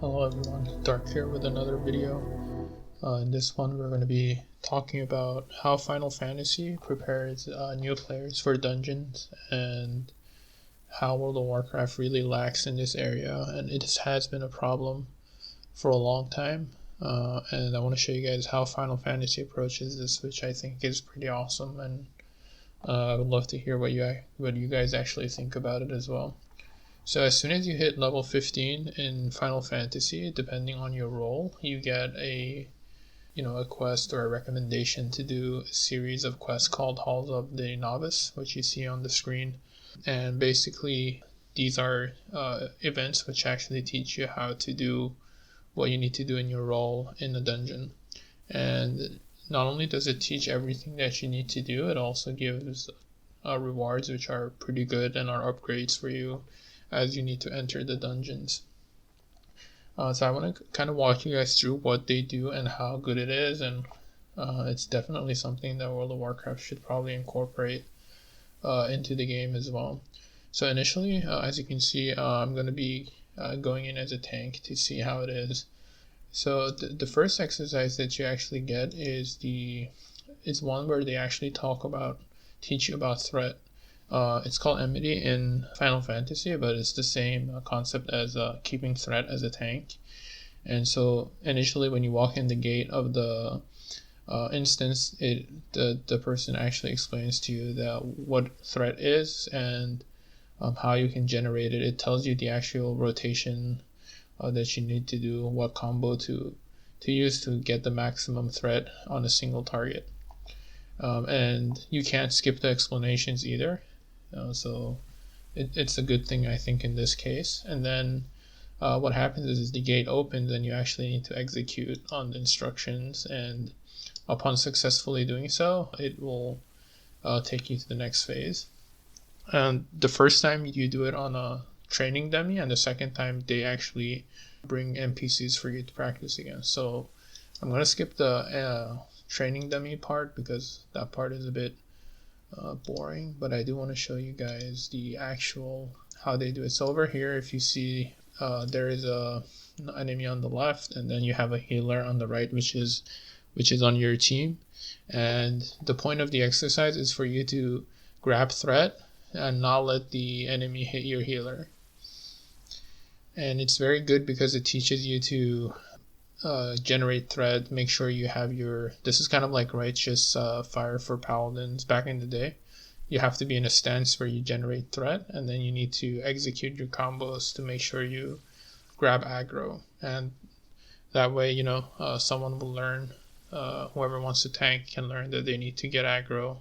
Hello everyone, Dark here with another video. In this one we're going to be talking about how Final Fantasy prepares new players for dungeons and how World of Warcraft really lacks in this area, and it has been a problem for a long time. And I want to show you guys how Final Fantasy approaches this, which I think is pretty awesome, and I would love to hear what you guys actually think about it as well. So as soon as you hit level 15 in Final Fantasy, depending on your role, you get a quest or a recommendation to do a series of quests called Halls of the Novice, which you see on the screen. And basically, these are events which actually teach you how to do what you need to do in your role in the dungeon. And not only does it teach everything that you need to do, it also gives rewards which are pretty good and are upgrades for you as you need to enter the dungeons. So I want to kind of walk you guys through what they do and how good it is, and it's definitely something that World of Warcraft should probably incorporate into the game as well. So initially, as you can see, I'm going to be going in as a tank to see how it is. So the first exercise that you actually get is one where they actually teach you about threat. It's called Enmity in Final Fantasy, but it's the same concept as keeping threat as a tank. And so initially when you walk in the gate of the instance, the person actually explains to you that what threat is and how you can generate it. It tells you the actual rotation that you need to do, what combo to use to get the maximum threat on a single target. And you can't skip the explanations either. So it's a good thing, I think, in this case. And then what happens is the gate opens and you actually need to execute on the instructions, and upon successfully doing so, it will take you to the next phase. And the first time you do it on a training dummy, and the second time they actually bring NPCs for you to practice against. So I'm going to skip the training dummy part because that part is a bit boring, but I do want to show you guys the actual how they do it. So over here, if you see, there is an enemy on the left, and then you have a healer on the right, which is on your team. And the point of the exercise is for you to grab threat and not let the enemy hit your healer. And it's very good because it teaches you to generate threat, make sure you have this is kind of like righteous fire for paladins back in the day. You have to be in a stance where you generate threat, and then you need to execute your combos to make sure you grab aggro, and that way someone will learn, whoever wants to tank can learn that they need to get aggro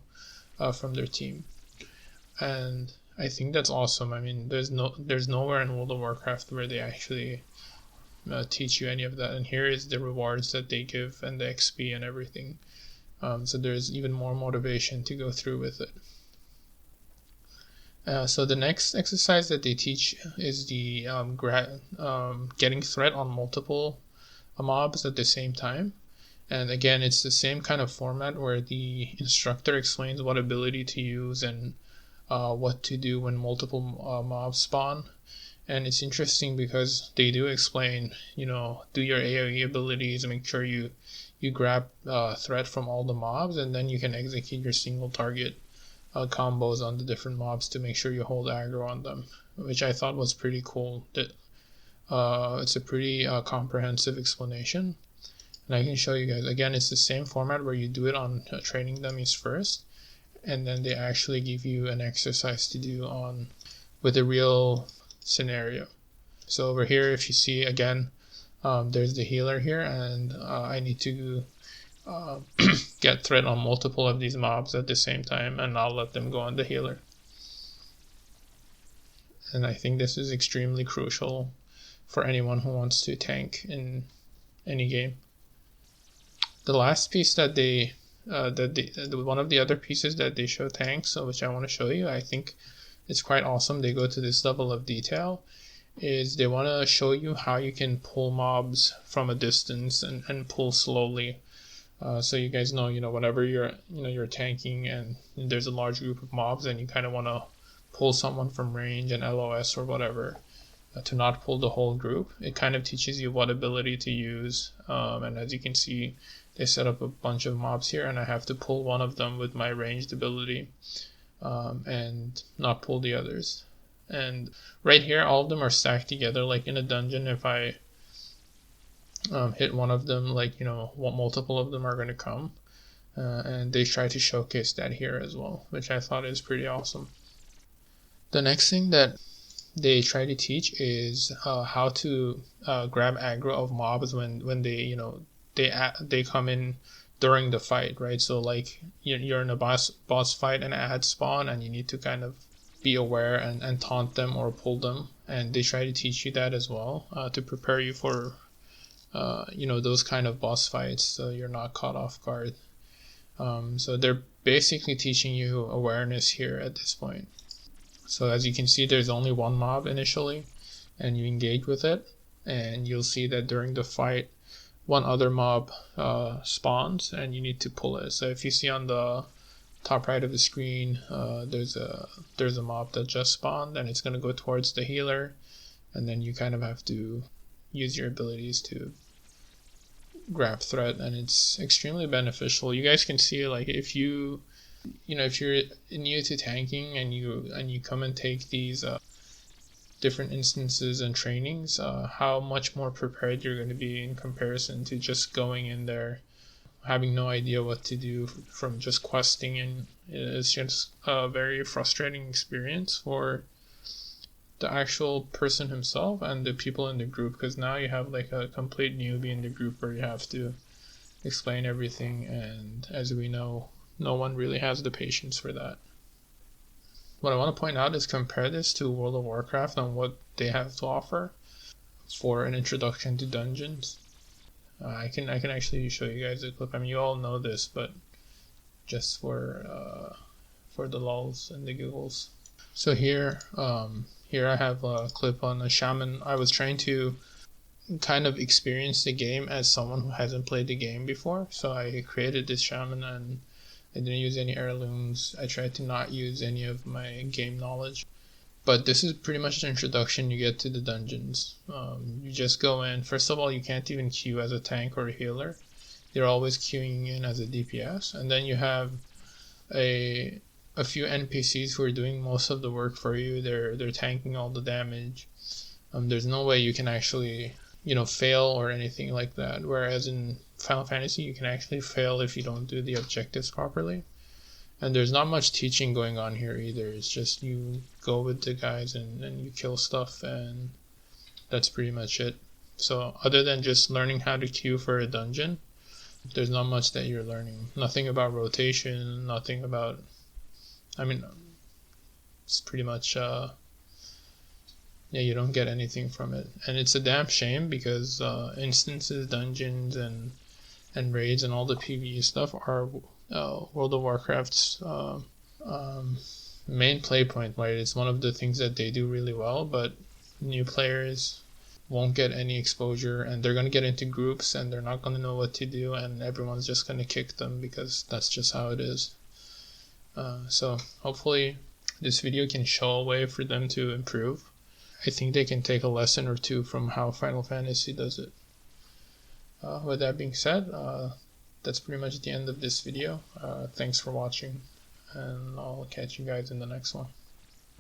from their team. And I think that's awesome. I mean, there's nowhere in World of Warcraft where they actually teach you any of that, and here is the rewards that they give and the XP and everything. So there's even more motivation to go through with it. So the next exercise that they teach is the getting threat on multiple mobs at the same time. And again, it's the same kind of format where the instructor explains what ability to use and what to do when multiple mobs spawn. And it's interesting because they do explain, do your AoE abilities and make sure you grab threat from all the mobs, and then you can execute your single target combos on the different mobs to make sure you hold aggro on them, which I thought was pretty cool. That it's a pretty comprehensive explanation. And I can show you guys, again, it's the same format where you do it on training dummies first, and then they actually give you an exercise to do with a real scenario. So over here, if you see, again, there's the healer here, and I need to get threat on multiple of these mobs at the same time, and I'll let them go on the healer. And I think this is extremely crucial for anyone who wants to tank in any game. The last piece that one of the other pieces that they show tanks, which I want to show you, I think it's quite awesome. They go to this level of detail, is they want to show you how you can pull mobs from a distance and pull slowly. So you guys know, whenever you're tanking and there's a large group of mobs and you kind of want to pull someone from range and LOS or whatever, to not pull the whole group. It kind of teaches you what ability to use, and as you can see, they set up a bunch of mobs here, and I have to pull one of them with my ranged ability, and not pull the others. And right here, all of them are stacked together. Like in a dungeon, if I hit one of them, like, multiple of them are going to come. And they try to showcase that here as well, which I thought is pretty awesome. The next thing that they try to teach is how to grab aggro of mobs when they they come in during the fight, right? So like you're in a boss fight and ads spawn, and you need to kind of be aware and taunt them or pull them, and they try to teach you that as well, to prepare you for those kind of boss fights, so you're not caught off guard. So they're basically teaching you awareness here at this point. So as you can see, there's only one mob initially, and you engage with it, and you'll see that during the fight, one other mob spawns, and you need to pull it. So if you see on the top right of the screen, there's a mob that just spawned, and it's going to go towards the healer, and then you kind of have to use your abilities to grab threat, and it's extremely beneficial. You guys can see, like, if you're new to tanking and you come and take these different instances and trainings, how much more prepared you're going to be in comparison to just going in there having no idea what to do from just questing. And it's just a very frustrating experience for the actual person himself and the people in the group, because now you have like a complete newbie in the group where you have to explain everything, and as we know, no one really has the patience for that. What I want to point out is compare this to World of Warcraft and what they have to offer for an introduction to dungeons. I can actually show you guys a clip. I mean, you all know this, but just for the lulz and the giggles. So here I have a clip on a shaman. I was trying to kind of experience the game as someone who hasn't played the game before. So I created this shaman, and I didn't use any heirlooms. I tried to not use any of my game knowledge. But this is pretty much the introduction you get to the dungeons. You just go in. First of all, you can't even queue as a tank or a healer. They're always queuing in as a DPS. And then you have a few NPCs who are doing most of the work for you. They're tanking all the damage. There's no way you can actually fail or anything like that. Whereas in Final Fantasy, you can actually fail if you don't do the objectives properly. And there's not much teaching going on here either. It's just you go with the guys and you kill stuff, and that's pretty much it. So other than just learning how to queue for a dungeon, there's not much that you're learning. Nothing about rotation, nothing about... I mean, it's pretty much... you don't get anything from it. And it's a damn shame, because instances, dungeons, and raids and all the PvE stuff are World of Warcraft's main play point, right? It's one of the things that they do really well, but new players won't get any exposure, and they're going to get into groups and they're not going to know what to do, and everyone's just going to kick them because that's just how it is. So hopefully this video can show a way for them to improve. I think they can take a lesson or two from how Final Fantasy does it. With that being said, that's pretty much the end of this video. Thanks for watching, and I'll catch you guys in the next one.